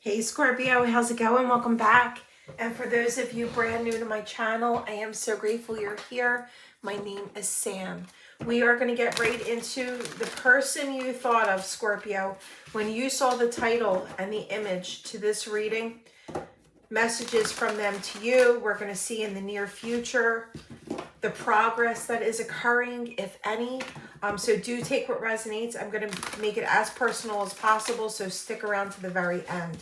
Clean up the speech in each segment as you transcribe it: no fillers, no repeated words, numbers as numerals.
Hey Scorpio, how's it going? Welcome back. And for those of you brand new to my channel, I am so grateful you're here. My name is Sam. We are going to get right into the person you thought of, Scorpio. When you saw the title and the image to this reading, messages from them to you. We're going to see in the near future the progress that is occurring, if any. So do take what resonates. I'm going to make it as personal as possible, so stick around to the very end.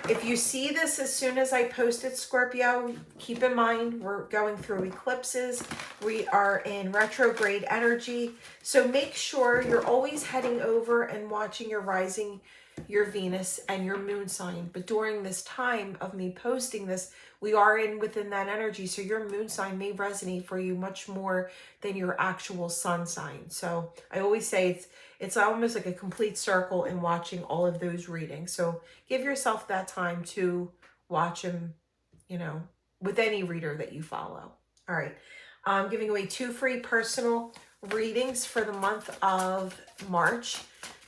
If you see this as soon as I post it, Scorpio, keep in mind we're going through eclipses. We are in retrograde energy. So make sure you're always heading over and watching your rising, your Venus, and your moon sign. But during this time of me posting this, we are within that energy. So your moon sign may resonate for you much more than your actual sun sign. So I always say it's almost like a complete circle in watching all of those readings. So give yourself that time to watch them, with any reader that you follow. All right. I'm giving away 2 free personal readings for the month of March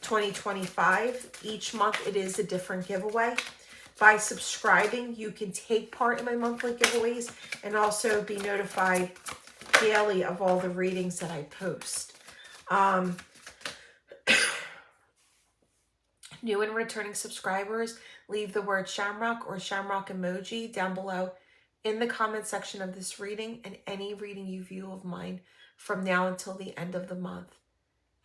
2025. Each month it is a different giveaway. By subscribing, you can take part in my monthly giveaways and also be notified daily of all the readings that I post. New and returning subscribers, leave the word Shamrock or Shamrock emoji down below in the comment section of this reading and any reading you view of mine from now until the end of the month.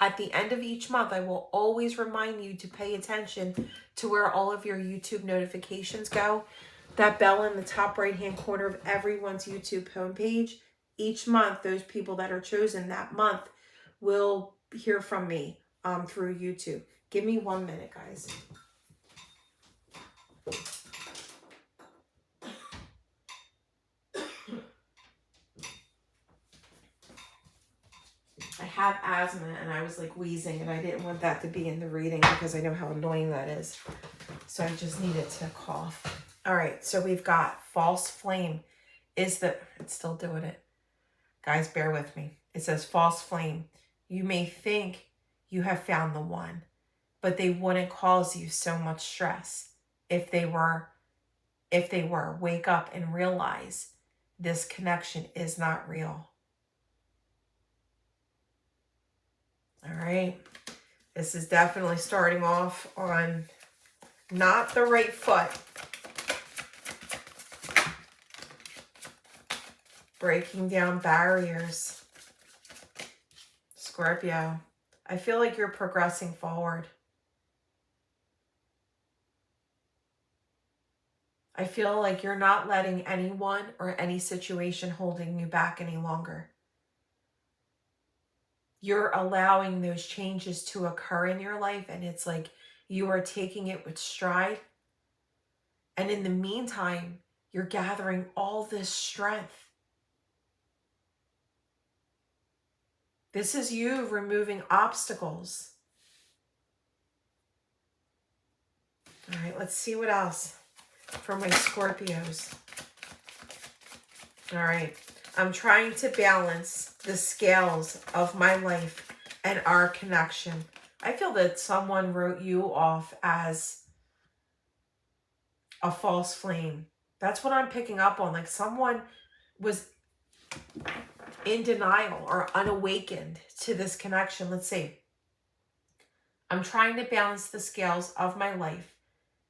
At the end of each month, I will always remind you to pay attention to where all of your YouTube notifications go. That bell in the top right-hand corner of everyone's YouTube homepage. Each month, those people that are chosen that month will hear from me through YouTube. Give me 1 minute, guys. I have asthma and I was like wheezing and I didn't want that to be in the reading because I know how annoying that is. So I just needed to cough. All right, so we've got false flame it's still doing it. Guys, bear with me. It says false flame. You may think you have found the one, but they wouldn't cause you so much stress if they were. Wake up and realize this connection is not real. All right. This is definitely starting off on not the right foot. Breaking down barriers. Scorpio, I feel like you're progressing forward. I feel like you're not letting anyone or any situation holding you back any longer. You're allowing those changes to occur in your life, and it's like you are taking it with stride. And in the meantime, you're gathering all this strength. This is you removing obstacles. All right, let's see what else for my Scorpios. All right, I'm trying to balance the scales of my life and our connection. I feel that someone wrote you off as a false flame. That's what I'm picking up on. Like someone was in denial or unawakened to this connection. Let's see. I'm trying to balance the scales of my life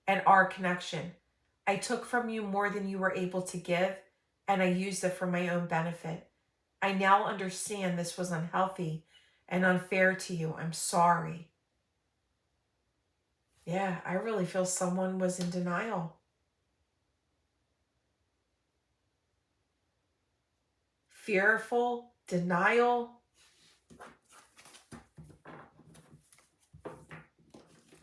and our connection. I took from you more than you were able to give, and I used it for my own benefit. I now understand this was unhealthy and unfair to you. I'm sorry. Yeah, I really feel someone was in denial. Fearful, denial.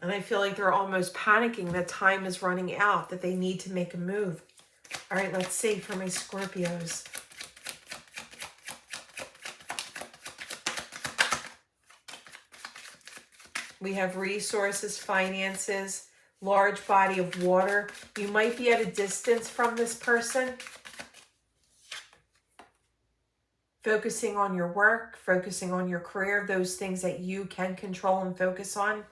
And I feel like they're almost panicking that time is running out, that they need to make a move. All right, let's see for my Scorpios. We have resources, finances, large body of water. You might be at a distance from this person. Focusing on your work, focusing on your career, those things that you can control and focus on.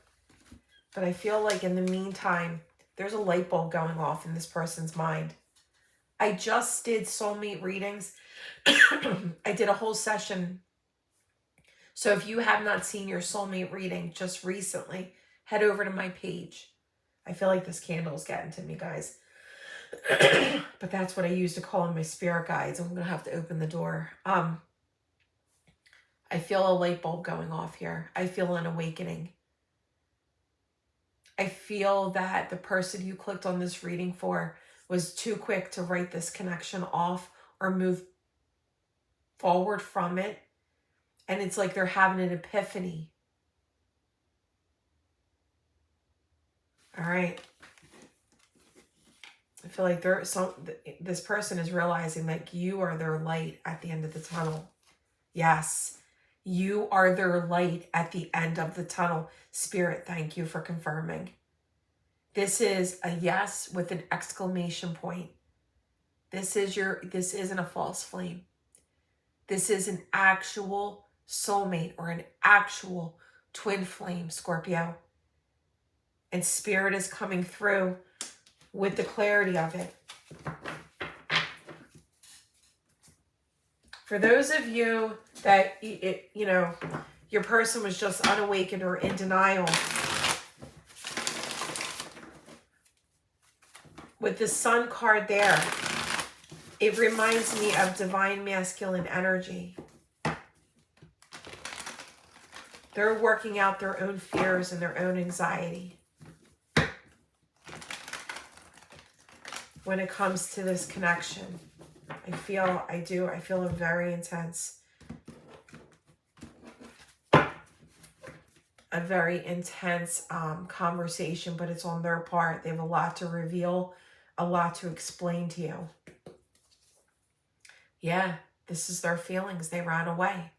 But I feel like in the meantime, There's a light bulb going off in this person's mind. I just did soulmate readings. I did a whole session. So if you have not seen your soulmate reading just recently, head over to my page. I feel like this candle is getting to me, guys. But that's what I use to call in my spirit guides. I'm going to have to open the door. I feel a light bulb going off here. I feel an awakening. I feel that the person you clicked on this reading for was too quick to write this connection off or move forward from it. And it's like they're having an epiphany. All right. I feel like this person is realizing that you are their light at the end of the tunnel. Yes, you are their light at the end of the tunnel. Spirit, thank you for confirming. This is a yes with an exclamation point. This isn't a false flame. This is an actual soulmate or an actual twin flame, Scorpio. And Spirit is coming through with the clarity of it. For those of you that, your person was just unawakened or in denial, with the Sun card there, it reminds me of divine masculine energy. They're working out their own fears and their own anxiety when it comes to this connection. I feel a very intense, conversation, but it's on their part. They have a lot to reveal, a lot to explain to you. Yeah, this is their feelings. They ran away.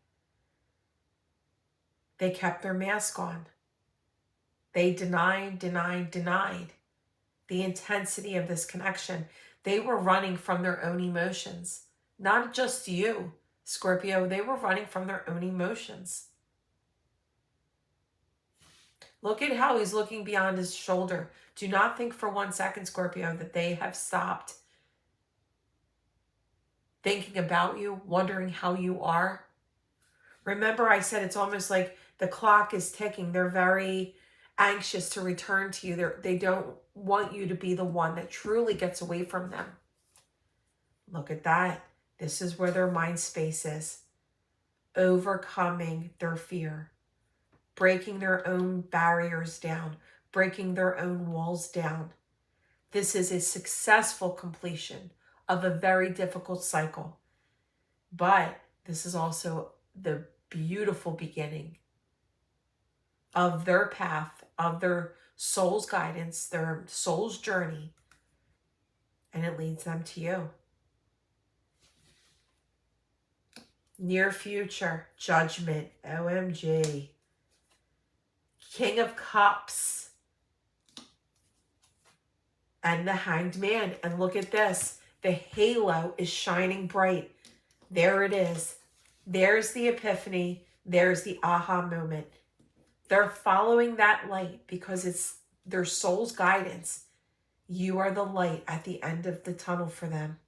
They kept their mask on. They denied the intensity of this connection. They were running from their own emotions. Not just you, Scorpio. They were running from their own emotions. Look at how he's looking beyond his shoulder. Do not think for 1 second, Scorpio, that they have stopped thinking about you, wondering how you are. Remember, I said it's almost like the clock is ticking. They're very anxious to return to you. They don't want you to be the one that truly gets away from them. Look at that. This is where their mind space is. Overcoming their fear. Breaking their own barriers down. Breaking their own walls down. This is a successful completion of a very difficult cycle. But this is also the beautiful beginning of their path, of their soul's guidance, their soul's journey, and it leads them to you. Near future, judgment, OMG. King of Cups, and the Hanged Man. And look at this. The halo is shining bright. There it is. There's the epiphany. There's the aha moment. They're following that light because it's their soul's guidance. You are the light at the end of the tunnel for them.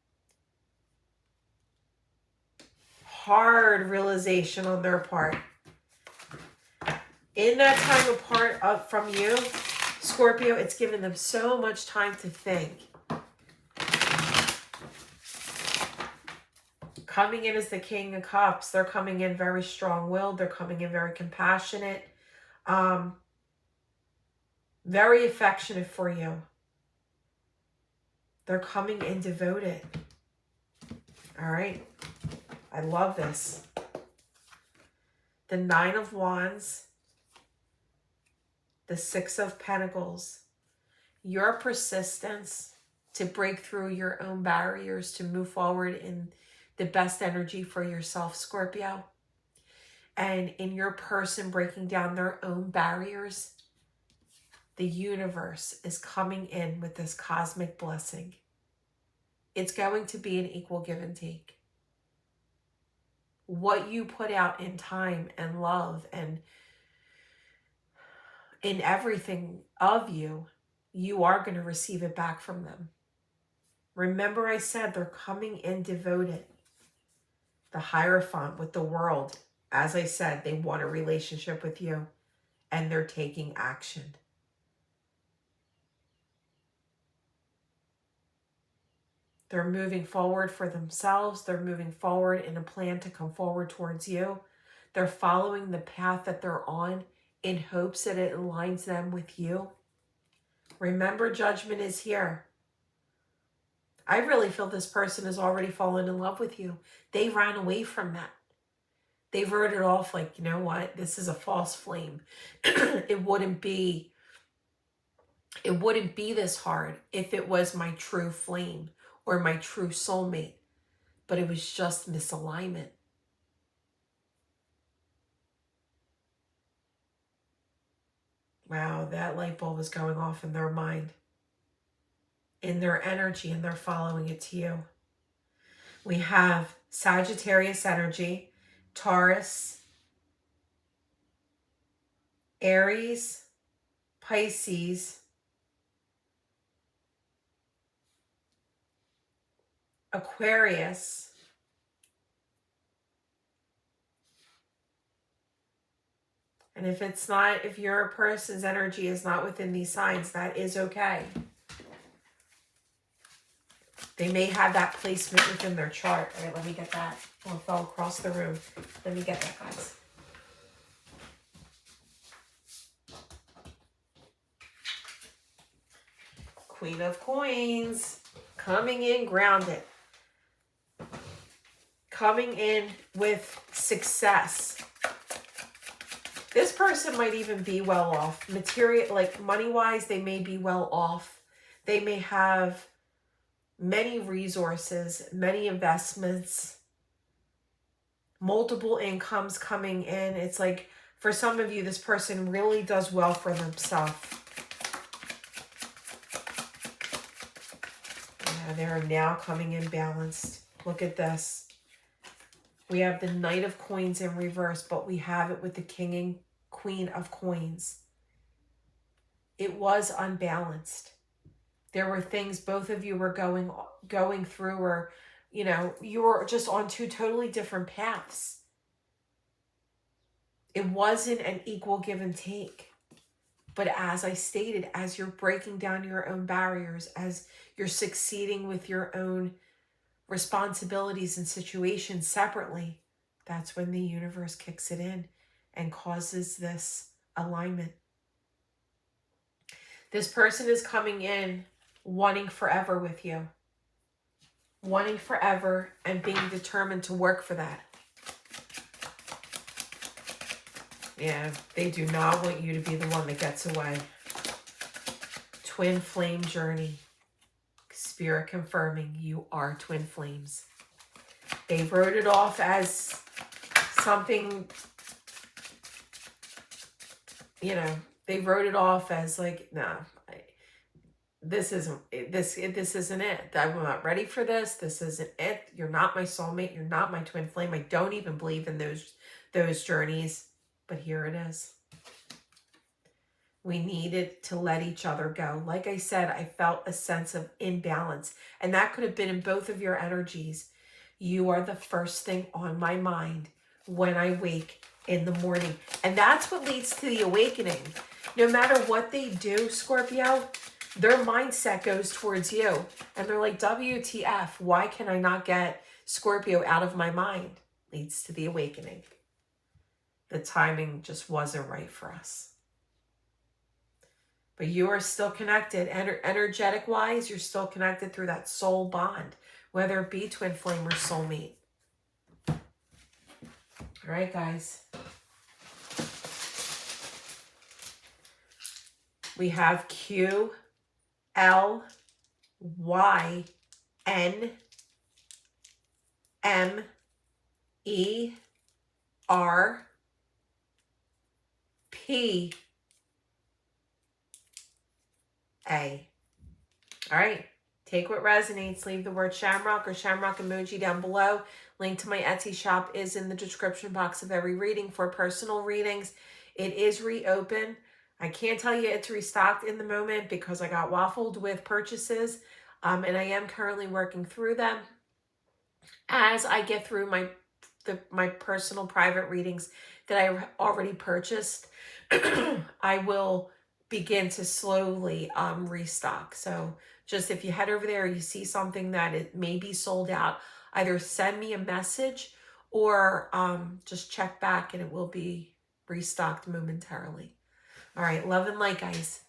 Hard realization on their part. In that time apart from you, Scorpio, it's given them so much time to think. Coming in as the King of Cups, they're coming in very strong-willed. They're coming in very compassionate. Very affectionate for you. They're coming in devoted. All right. I love this. The Nine of Wands. The Six of Pentacles. Your persistence to break through your own barriers, to move forward in the best energy for yourself, Scorpio. And in your person breaking down their own barriers, the universe is coming in with this cosmic blessing. It's going to be an equal give and take. What you put out in time and love and in everything of you, you are going to receive it back from them. Remember I said they're coming in devoted. The Hierophant with the world. As I said, they want a relationship with you and they're taking action. They're moving forward for themselves. They're moving forward in a plan to come forward towards you. They're following the path that they're on in hopes that it aligns them with you. Remember, judgment is here. I really feel this person has already fallen in love with you. They ran away from that. They wrote it off like, you know what? This is a false flame. It wouldn't be this hard if it was my true flame or my true soulmate. But it was just misalignment. Wow, that light bulb is going off in their mind, in their energy, and they're following it to you. We have Sagittarius energy, Taurus, Aries, Pisces, Aquarius, and if your person's energy is not within these signs, that is okay. They may have that placement within their chart. All right, let me get that. Oh, it fell across the room. Let me get that, guys. Queen of Coins, coming in grounded. Coming in with success. This person might even be well off. Material, like money-wise, they may be well off. They may have many resources, many investments, multiple incomes coming in. It's like, for some of you, this person really does well for themselves. Yeah, they're now coming in balanced. Look at this. We have the Knight of Coins in reverse, but we have it with the King and Queen of Coins. It was unbalanced. There were things both of you were going through, or, you know, you were just on two totally different paths. It wasn't an equal give and take. But as I stated, as you're breaking down your own barriers, as you're succeeding with your own responsibilities and situations separately, that's when the universe kicks it in and causes this alignment. This person is coming in wanting forever with you. Wanting forever and being determined to work for that. Yeah, they do not want you to be the one that gets away. Twin flame journey. Spirit confirming you are twin flames. They wrote it off as something, you know, they wrote it off as like, no, this isn't it. I'm not ready for this. This isn't it. You're not my soulmate. You're not my twin flame. I don't even believe in those journeys. But here it is. We needed to let each other go. Like I said, I felt a sense of imbalance. And that could have been in both of your energies. You are the first thing on my mind when I wake in the morning. And that's what leads to the awakening. No matter what they do, Scorpio, their mindset goes towards you. And they're like, WTF, why can I not get Scorpio out of my mind? Leads to the awakening. The timing just wasn't right for us. But you are still connected. Energetic-wise, you're still connected through that soul bond, whether it be twin flame or soulmate. All right, guys. We have Q, L, Y, N, M, E, R, P, A. All right. Take what resonates. Leave the word shamrock or shamrock emoji down below. Link to my Etsy shop is in the description box of every reading for personal readings. It is reopened. I can't tell you it's restocked in the moment because I got waffled with purchases, and I am currently working through them. As I get through my personal private readings that I already purchased, I will begin to slowly restock. So just if you head over there, you see something that it may be sold out, either send me a message or just check back and it will be restocked momentarily. All right, love and light, guys.